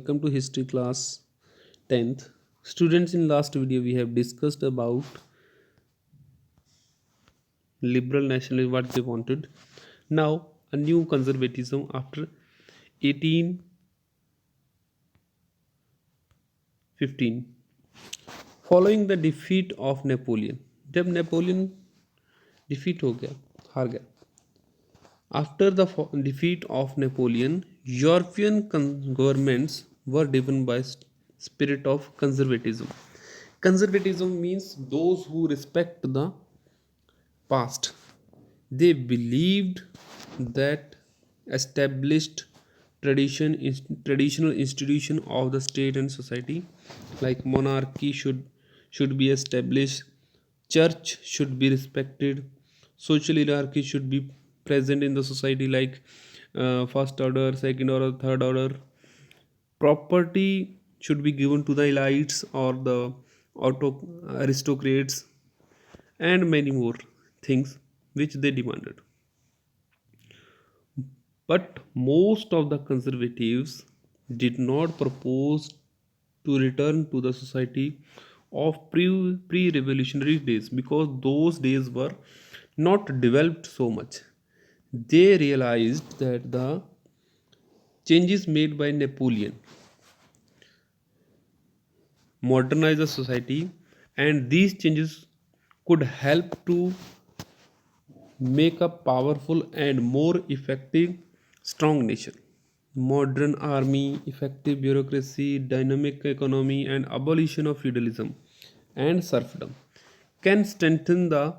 Welcome to history class 10th. Students, in last video we have discussed about liberal nationalism, what they wanted. Now a new conservatism after 1815. Following the defeat of Napoleon, जब Napoleon defeat हो गया, हार गया. After the defeat of Napoleon, European governments were driven by spirit of conservatism. Conservatism means those who respect the past. They believed that established traditional institution of the state and society, like monarchy, should be established, church should be respected, social hierarchy should be present in the society, like first order, second order, third order. Property should be given to the elites or the auto aristocrats, and many more things which they demanded. But most of the conservatives did not propose to return to the society of pre revolutionary days, because those days were not developed so much. They realized that the changes made by Napoleon modernize the society, and these changes could help to make a powerful and more effective strong nation. Modern army, effective bureaucracy, dynamic economy, and abolition of feudalism and serfdom can strengthen the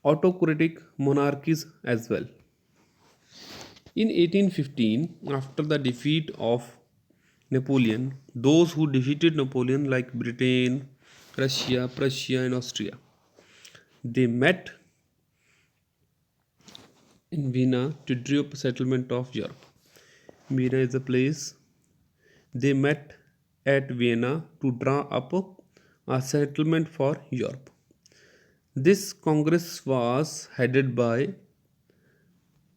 autocratic monarchies as well. In 1815, after the defeat of Napoleon, those who defeated Napoleon, like Britain, Russia, Prussia, and Austria, they met in Vienna to draw up a settlement of Europe. Vienna is a place. They met at Vienna to draw up a settlement for Europe. This congress was headed by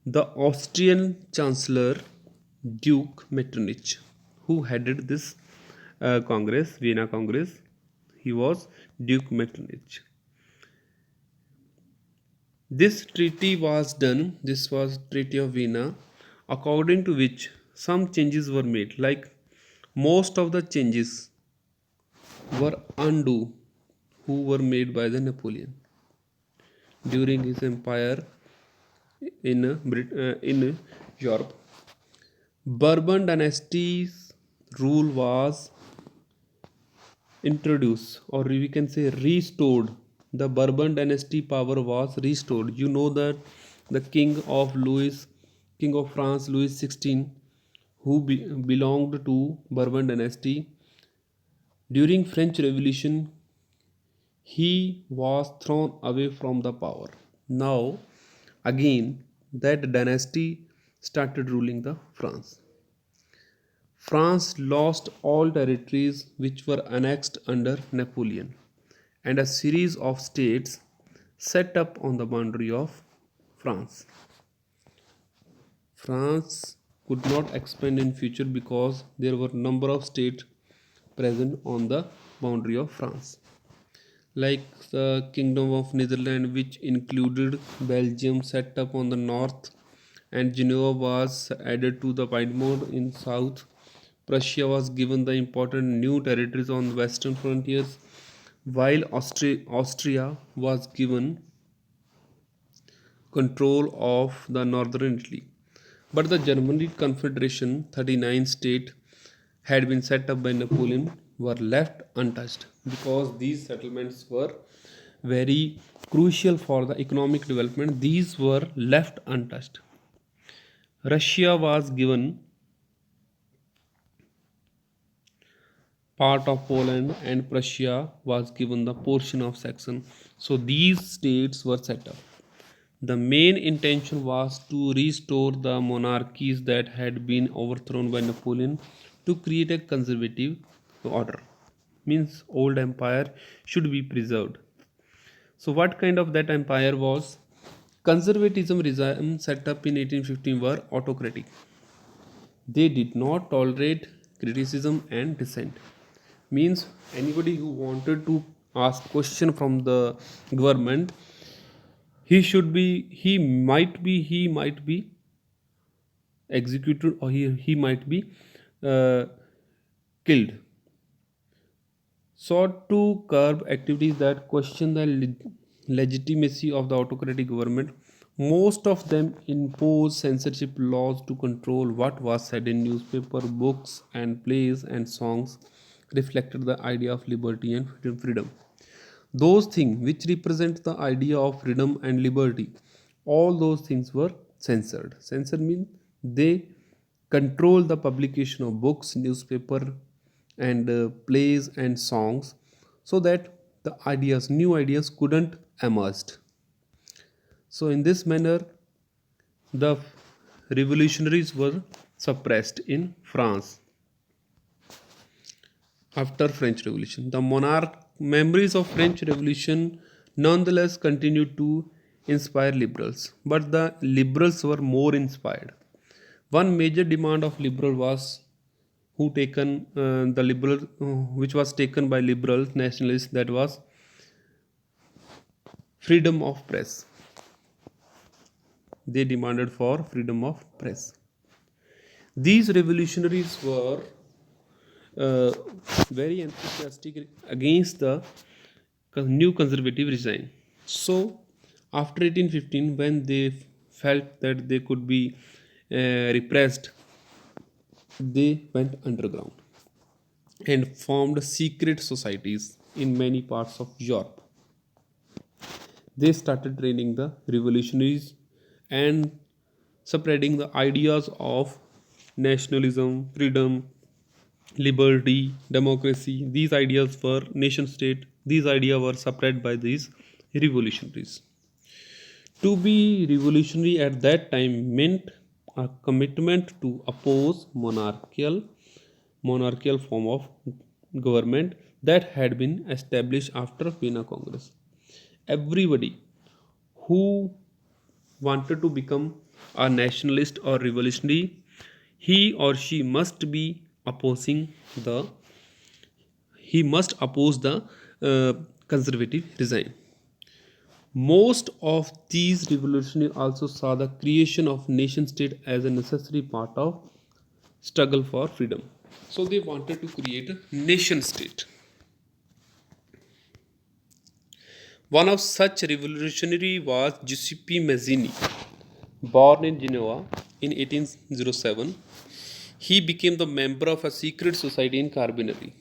the Austrian Chancellor Duke Metternich, who headed this Congress, Vienna Congress. He was Duke Metternich. This treaty was done, this was Treaty of Vienna, according to which some changes were made, like most of the changes were undo who were made by the Napoleon during his empire in Europe. Bourbon dynasty's rule was introduced, or we can say restored. The Bourbon dynasty power was restored. You know that the king of France, Louis XVI, who belonged to Bourbon dynasty, during French Revolution, he was thrown away from the power. Now, again, that dynasty started ruling the France. France lost all territories which were annexed under Napoleon, and a series of states set up on the boundary of France. France could not expand in future because there were number of states present on the boundary of France, like the Kingdom of Netherlands, which included Belgium, set up on the north, and Genoa was added to the Piedmont in south. Prussia was given the important new territories on the western frontiers, while Austria was given control of the northern Italy. But the Germanic Confederation, 39 states had been set up by Napoleon, were left untouched because these settlements were very crucial for the economic development. These were left untouched. Russia was given part of Poland, and Prussia was given the portion of Saxon. So these states were set up. The main intention was to restore the monarchies that had been overthrown by Napoleon, to create a conservative order. Means old empire should be preserved. So what kind of that empire was? Conservatism regime set up in 1815 were autocratic. They did not tolerate criticism, and dissent. Means anybody who wanted to ask question from the government, he might be executed, or he might be uh, killed. Sought to curb activities that question the legitimacy of the autocratic government. Most of them impose censorship laws to control what was said in newspaper, books, and plays and songs reflected the idea of liberty and freedom. Those things which represent the idea of freedom and liberty, all those things were censored. Censored means they control the publication of books, newspaper, and plays and songs, so that the new ideas couldn't emerge. So in this manner, the revolutionaries were suppressed in France. After French Revolution, the monarch memories of French Revolution nonetheless continued to inspire liberals, but the liberals were more inspired. One major demand of liberal was who taken the liberal which was taken by liberal nationalists, that was freedom of press. They demanded for freedom of press. These revolutionaries were uh, very enthusiastic against the new conservative regime. So, after 1815, when they felt that they could be repressed, they went underground and formed secret societies in many parts of Europe. They started training the revolutionaries and spreading the ideas of nationalism, freedom, liberty, democracy. These ideas were nation state. These ideas were spread by these revolutionaries. To be revolutionary at that time meant a commitment to oppose monarchical form of government that had been established after Vienna Congress. Everybody who wanted to become a nationalist or revolutionary, he or she must be opposing the he must oppose the conservative regime. Most of these revolutionaries also saw the creation of nation state as a necessary part of struggle for freedom. So they wanted to create a nation state. One of such revolutionary was Giuseppe Mazzini. Born in Genoa in 1807, he became the member of a secret society in Carbonari.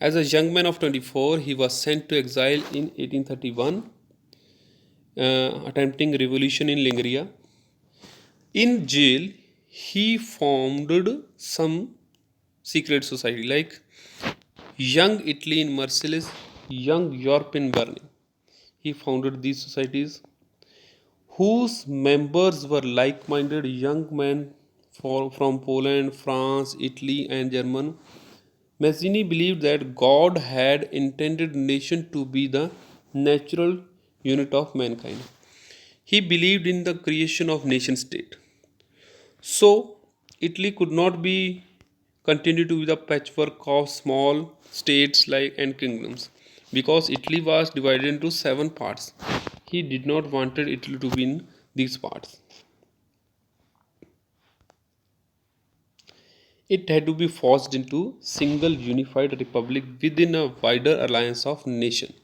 As a young man of 24, he was sent to exile in 1831, attempting revolution in Lingria. In jail, he founded some secret society like Young Italy in Marseilles, Young Europe in Bern. He founded these societies whose members were like-minded young men from Poland, France, Italy, and Germany. Mazzini believed that God had intended nation to be the natural unit of mankind. He believed in the creation of nation state. So Italy could not be continue to be the patchwork of small states like and kingdoms, because Italy was divided into 7 parts. He did not wanted Italy to be in these parts. It had to be forced into single unified republic within a wider alliance of nations.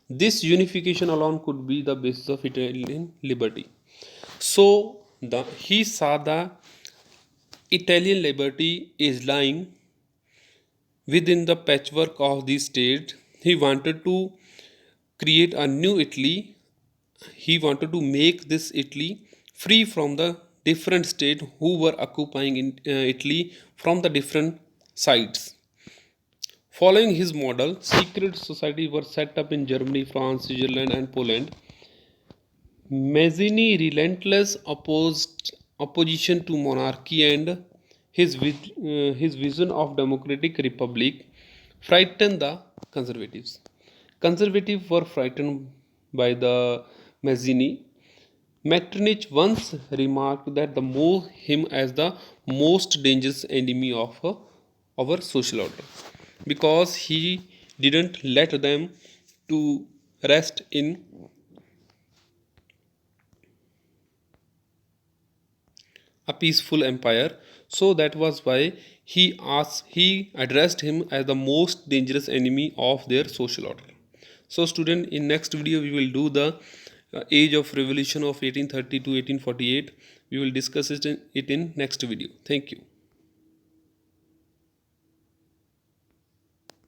This unification alone could be the basis of Italian liberty. So he saw the Italian liberty is lying within the patchwork of these states. He wanted to create a new Italy. He wanted to make this Italy free from the different states who were occupying in, Italy from the different sides. Following his model, secret societies were set up in Germany, France, Switzerland, and Poland. Mazzini relentless opposition to monarchy and his vision of democratic republic frightened the conservatives. Conservatives were frightened by the Mazzini. Metternich once remarked that the more him as the most dangerous enemy of our social order, because he didn't let them to rest in a peaceful empire. So that was why he addressed him as the most dangerous enemy of their social order. So student, in next video we will do the age of revolution of 1830 to 1848. We will discuss it in next video. Thank you.